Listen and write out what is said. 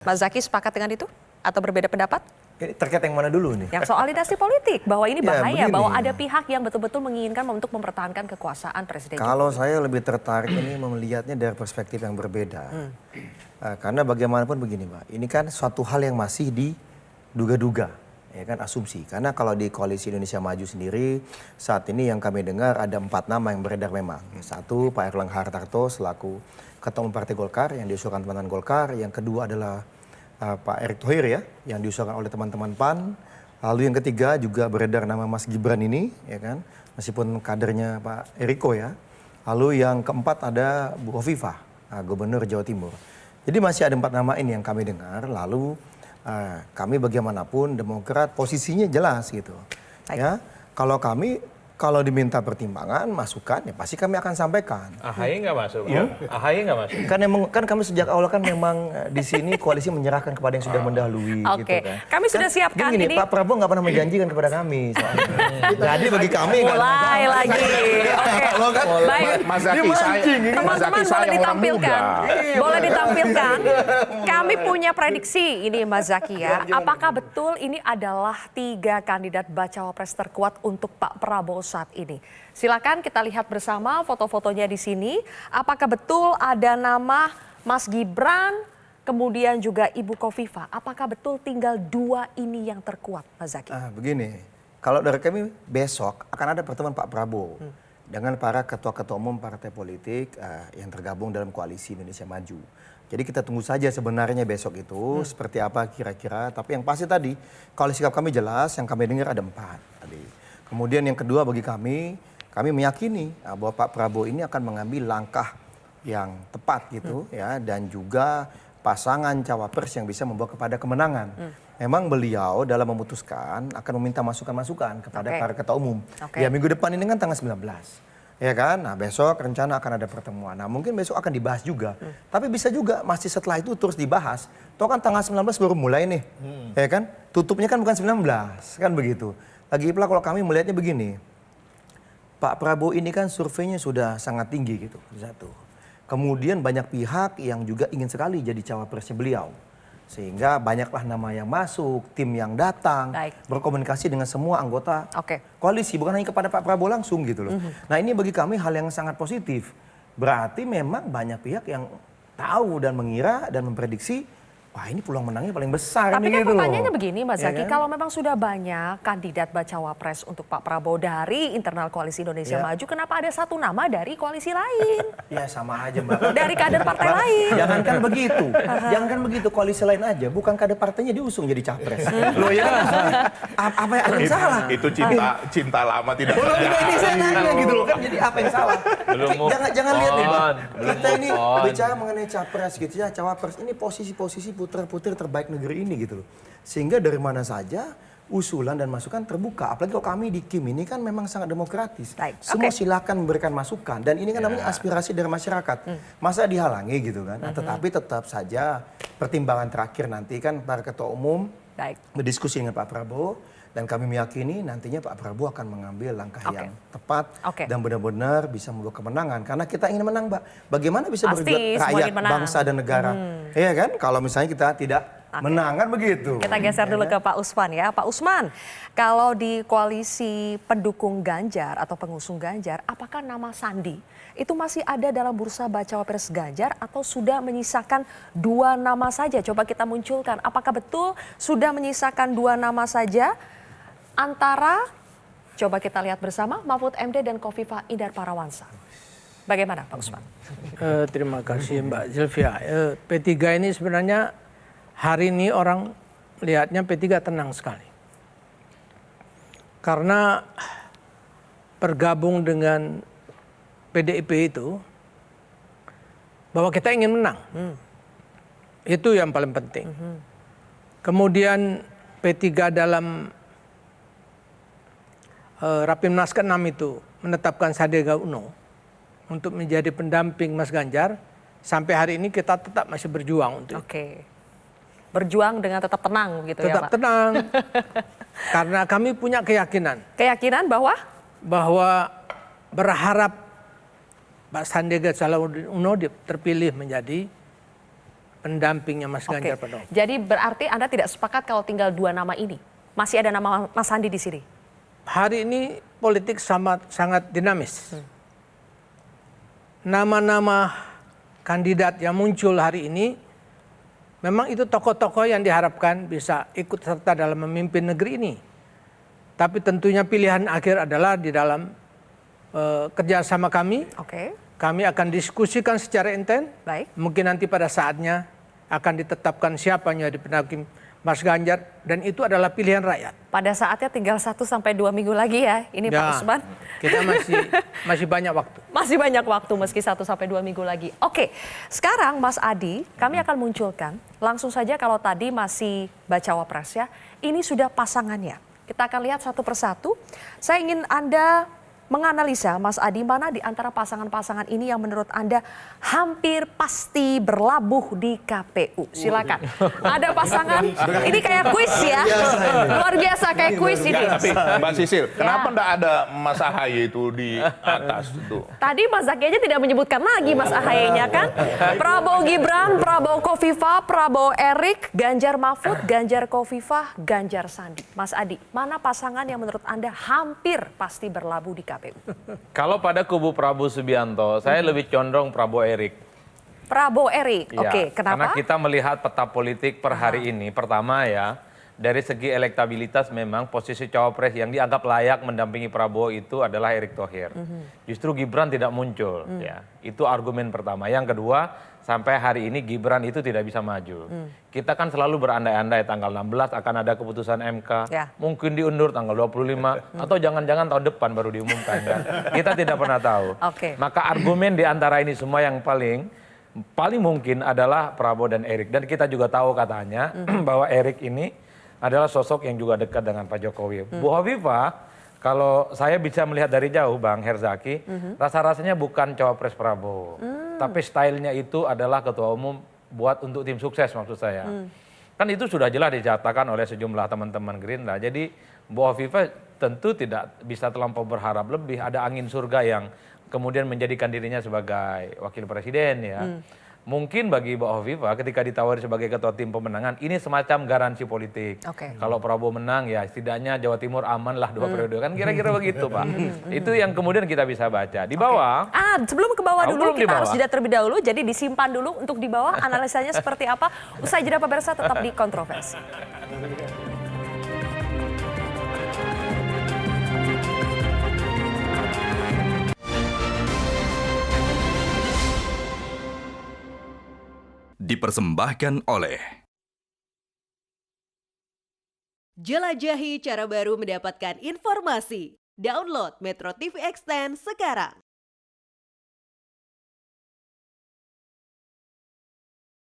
Mas Zaky sepakat dengan itu? Atau berbeda pendapat? Ini terkait yang mana dulu nih? Yang soal dinasti politik, bahwa ini bahaya, begini. bahwa ada pihak yang betul-betul menginginkan untuk mempertahankan kekuasaan Presiden Kalau Jokowi. saya lebih tertarik ini melihatnya dari perspektif yang berbeda. Karena bagaimanapun begini Mbak, ini kan suatu hal yang masih diduga-duga, ya kan, asumsi. Karena kalau di Koalisi Indonesia Maju sendiri, saat ini yang kami dengar ada 4 nama yang beredar memang. Satu, Pak Erlangga Hartarto selaku Ketua Umum Partai Golkar yang diusulkan teman-teman Golkar. Yang kedua adalah Pak Erick Thohir ya, yang diusulkan oleh teman-teman PAN. Lalu yang ketiga juga beredar nama Mas Gibran ini, ya kan, meskipun kadernya Pak Eriko ya. Lalu yang keempat ada Bu Khofifah, Gubernur Jawa Timur. Jadi masih ada 4 nama ini yang kami dengar. Lalu kami bagaimanapun Demokrat posisinya jelas gitu. Ya, kalau diminta pertimbangan, masukan, ya pasti kami akan sampaikan. AHY nggak masuk, AHY nggak masuk. Kan kami sejak awal kan memang di sini koalisi menyerahkan kepada yang sudah mendahului. Oke, gitu kan. kami sudah siapkan gini, ini. Pak Prabowo nggak pernah menjanjikan kepada kami. Jadi bagi kami Mulai lagi. Oke, baik. Mas Zaky, Teman-teman boleh ditampilkan. Boleh ditampilkan. Kami punya prediksi ini Mas Zaky ya. Apakah betul ini adalah 3 kandidat bacawa pres terkuat untuk Pak Prabowo saat ini? Silakan kita lihat bersama foto-fotonya di sini. Apakah betul ada nama Mas Gibran, kemudian juga Ibu Khofifah? Apakah betul tinggal 2 ini yang terkuat, Mas Zaky? Begini, kalau dari kami besok akan ada pertemuan Pak Prabowo dengan para ketua-ketua umum partai politik yang tergabung dalam Koalisi Indonesia Maju. Jadi kita tunggu saja sebenarnya besok itu seperti apa kira-kira. Tapi yang pasti tadi, kalau sikap kami jelas, yang kami dengar ada 4 tadi. Kemudian yang kedua bagi kami meyakini bahwa Pak Prabowo ini akan mengambil langkah yang tepat gitu ya, dan juga pasangan cawapres yang bisa membawa kepada kemenangan. Memang beliau dalam memutuskan akan meminta masukan-masukan kepada para ketua umum. Ya minggu depan ini kan tanggal 19. Ya kan, nah besok rencana akan ada pertemuan. Nah mungkin besok akan dibahas juga. Tapi bisa juga masih setelah itu terus dibahas. Toh kan tanggal 19 baru mulai nih. Ya kan, tutupnya kan bukan 19, kan begitu. Lagi pula kalau kami melihatnya begini, Pak Prabowo ini kan surveinya sudah sangat tinggi gitu, satu. Kemudian banyak pihak yang juga ingin sekali jadi cawapresnya beliau. Sehingga banyaklah nama yang masuk, tim yang datang, berkomunikasi dengan semua anggota koalisi, bukan hanya kepada Pak Prabowo langsung gitu loh. Nah ini bagi kami hal yang sangat positif. Berarti memang banyak pihak yang tahu dan mengira dan memprediksi, wah ini peluang menangnya paling besar. Tapi kan gitu pertanyaannya begini Mas Zaky, kan? kalau memang sudah banyak kandidat bacawa pres untuk Pak Prabowo dari internal Koalisi Indonesia Maju, kenapa ada 1 nama dari koalisi lain? Ya sama aja Mbak. Dari kader partai lain. Jangankan begitu, jangankan begitu, koalisi lain aja, bukan kader partainya diusung jadi capres. Loh ya, apa yang ada yang salah? Itu cinta lama tidak. Ini saya nanya gitu loh kan, jadi apa yang salah? Jangan lihat nih Mbak, kita ini bicara mengenai capres gitu ya, cawapres ini posisi-posisi putra-putri terbaik negeri ini gitu loh. Sehingga dari mana saja usulan dan masukan terbuka. Apalagi kalau kami di KIM ini kan memang sangat demokratis. Semua silakan memberikan masukan. Dan ini kan namanya aspirasi dari masyarakat. Masa dihalangi gitu kan. Nah, tetapi tetap saja pertimbangan terakhir nanti kan para ketua umum berdiskusi dengan Pak Prabowo. Dan kami meyakini nantinya Pak Prabowo akan mengambil langkah yang tepat dan benar-benar bisa membawa kemenangan. Karena kita ingin menang, Mbak. Bagaimana bisa berbuat rakyat, bangsa dan negara? Iya kan? Kalau misalnya kita tidak menang kan begitu. Kita geser dulu ke Pak Usman ya. Pak Usman, kalau di koalisi pendukung Ganjar atau pengusung Ganjar, apakah nama Sandi itu masih ada dalam bursa bacawa pres Ganjar atau sudah menyisakan 2 nama saja? Coba kita munculkan. Apakah betul sudah menyisakan 2 nama saja? Antara, coba kita lihat bersama, Mahfud MD dan Khofifah Indar Parawansa. Bagaimana Pak Usman? Terima kasih Mbak Zilvia. P3 ini sebenarnya hari ini orang lihatnya P3 tenang sekali. Karena bergabung dengan PDIP itu, bahwa kita ingin menang. Itu yang paling penting. Kemudian P3 dalam Rapimnas ke-6 itu menetapkan Sandiaga Uno untuk menjadi pendamping Mas Ganjar. Sampai hari ini kita tetap masih berjuang untuk itu. Berjuang dengan tetap tenang gitu ya Pak? Tetap tenang. Karena kami punya keyakinan. Keyakinan bahwa? Bahwa berharap Pak Sandiaga Uno terpilih menjadi pendampingnya Mas Oke. Ganjar Pranowo. Jadi berarti Anda tidak sepakat kalau tinggal 2 nama ini? Masih ada nama Mas Sandi di sini? Hari ini politik sangat dinamis. Nama-nama kandidat yang muncul hari ini memang itu tokoh-tokoh yang diharapkan bisa ikut serta dalam memimpin negeri ini. Tapi tentunya pilihan akhir adalah di dalam kerjasama kami. Oke, Kami akan diskusikan secara intens. baik. Mungkin nanti pada saatnya akan ditetapkan siapa yang jadi pendamping Mas Ganjar. Dan itu adalah pilihan rakyat. Pada saatnya tinggal 1 sampai 2 minggu lagi ya, ini Pak Ya, Usman. kita masih banyak waktu. Masih banyak waktu meski 1 sampai 2 minggu lagi. Oke, sekarang Mas Adi, kami akan munculkan langsung saja kalau tadi masih bacawa pres ya, ini sudah pasangannya. Kita akan lihat satu persatu. Saya ingin Anda menganalisa Mas Adi, mana di antara pasangan-pasangan ini yang menurut Anda hampir pasti berlabuh di KPU. Silakan. Ada pasangan, ini kayak kuis ya. Luar biasa kayak kuis ini. Tapi Mbak Sisil, kenapa Ya. enggak ada Mas Ahaye itu di atas itu? Tadi Mas Zaki aja tidak menyebutkan lagi Mas Ahaye-nya kan. Prabowo Gibran, Prabowo Kofifa, Prabowo Erik, Ganjar Mahfud, Ganjar Kofifa, Ganjar Sandi. Mas Adi, mana pasangan yang menurut Anda hampir pasti berlabuh di KPU? Kalau pada kubu Prabowo Subianto, saya lebih condong Prabowo Erik. Prabowo Erik, Ya, oke. Karena Kenapa? kita melihat peta politik per hari ini, pertama ya, dari segi elektabilitas memang posisi cawapres yang dianggap layak mendampingi Prabowo itu adalah Erick Thohir. Justru Gibran tidak muncul, ya. Itu argumen pertama. Yang kedua, sampai hari ini Gibran itu tidak bisa maju. Kita kan selalu berandai-andai tanggal 16 akan ada keputusan MK, Ya. mungkin diundur tanggal 25 atau jangan-jangan tahun depan baru diumumkan kan. Kita tidak pernah tahu. Oke. Maka argumen di antara ini semua yang paling mungkin adalah Prabowo dan Erik. Dan kita juga tahu katanya bahwa Erik ini adalah sosok yang juga dekat dengan Pak Jokowi. Bu Hovifah, kalau saya bisa melihat dari jauh Bang Herzaki, rasa-rasanya bukan cawapres Prabowo. Tapi stylenya itu adalah ketua umum buat untuk tim sukses maksud saya. Kan itu sudah jelas dinyatakan oleh sejumlah teman-teman Gerindra. Jadi Bu Hovifah tentu tidak bisa terlampau berharap lebih. Ada angin surga yang kemudian menjadikan dirinya sebagai wakil presiden ya. Mungkin bagi Bu Hovifah ketika ditawari sebagai ketua tim pemenangan, ini semacam garansi politik. Oke. Kalau Prabowo menang ya setidaknya Jawa Timur aman lah 2 periode. Kan kira-kira begitu Pak. Itu yang kemudian kita bisa baca. Di bawah, Sebelum ke bawah Oh, dulu, belum di kita harus bawah. jeda terlebih dahulu. Jadi disimpan dulu untuk di bawah, analisanya seperti apa. Usai jeda pemirsa tetap di Kontroversi. Dipersembahkan oleh Jelajahi cara baru mendapatkan informasi. Download Metro TV Extend sekarang.